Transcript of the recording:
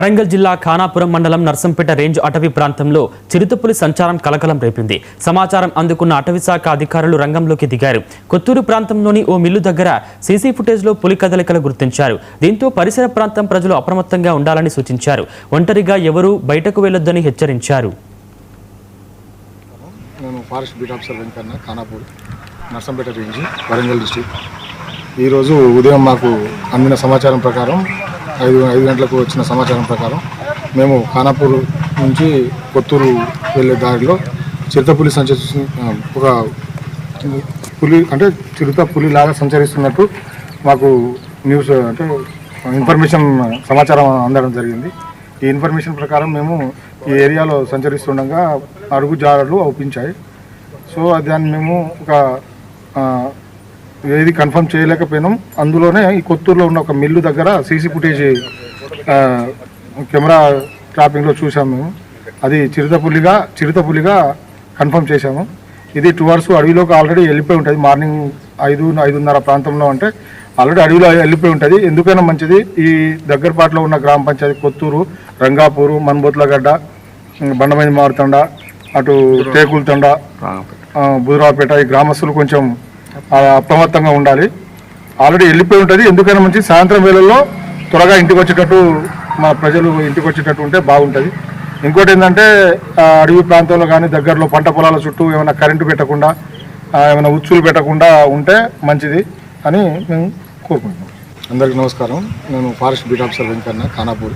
వరంగల్ జిల్లా ఖానాపురం మండలం నర్సంపేట రేంజ్ అటవీ ప్రాంతంలో చిరుతపులి సంచారం కలకలం రేపింది. సమాచారం అందుకున్న అటవీ శాఖ అధికారులు రంగంలోకి దిగారు. కొత్తూరు ప్రాంతంలోని ఓ మిల్లు దగ్గర సీసీ ఫుటేజ్లో పులి కదలికలు గుర్తించారు. దీంతో పరిసర ప్రాంతం ప్రజలు అప్రమత్తంగా ఉండాలని సూచించారు. ఒంటరిగా ఎవరూ బయటకు వెళ్లొద్దని హెచ్చరించారు. Forest beat officer Venkanna, Khanapur, Narsampet range, Warangal district. ఈరోజు ఉదయం మాకు అందిన సమాచారం ప్రకారం 5 గంటలకు వచ్చిన సమాచారం ప్రకారం మేము ఖానాపూర్ నుంచి కొత్తూరు వెళ్ళే దారిలో చిరుతపులి ఒక పులి అంటే చిరుత పులిలాగా సంచరిస్తున్నట్టు మాకు న్యూస్ అంటే ఇన్ఫర్మేషన్ సమాచారం అందడం జరిగింది. ఈ ఇన్ఫర్మేషన్ ప్రకారం మేము ఈ ఏరియాలో సంచరిస్తుండగా అడుగు జాడలు అవుపించాయి. సో దాన్ని మేము ఏది కన్ఫర్మ్ చేయలేకపోయినాం. అందులోనే ఈ కొత్తూరులో ఉన్న ఒక మిల్లు దగ్గర సీసీ ఫుటేజ్ కెమెరా ట్రాపింగ్లో చూసాము. మేము అది చిరుతపులిగా కన్ఫర్మ్ చేశాము. ఇది 2 hours అడవిలోకి ఆల్రెడీ వెళ్ళిపోయి ఉంటుంది. మార్నింగ్ 5-5:30 ప్రాంతంలో అంటే ఆల్రెడీ అడవిలో వెళ్ళిపోయి ఉంటుంది. ఎందుకైనా మంచిది ఈ దగ్గరపాటులో ఉన్న గ్రామ పంచాయతీ కొత్తూరు, రంగాపూరు, మన్బోత్లగడ్డ, బండమైంది మారుతండ, అటు టేకులతండ, బుధరావుపేట ఈ గ్రామస్తులు కొంచెం అప్రమత్తంగా ఉండాలి. ఆల్రెడీ వెళ్ళిపోయి ఉంటుంది. ఎందుకైనా మంచి సాయంత్రం వేళల్లో త్వరగా ఇంటికి వచ్చేటట్టు మా ప్రజలు ఇంటికి వచ్చేటట్టు ఉంటే బాగుంటుంది. ఇంకోటి ఏంటంటే అడవి ప్రాంతంలో కానీ దగ్గరలో పంట పొలాల చుట్టూ ఏమైనా కరెంటు పెట్టకుండా ఏమైనా ఉచ్చులు పెట్టకుండా ఉంటే మంచిది అని మేము కోరుకుంటున్నాం. అందరికీ నమస్కారం. నేను forest beat officer Venkanna, Khanapur.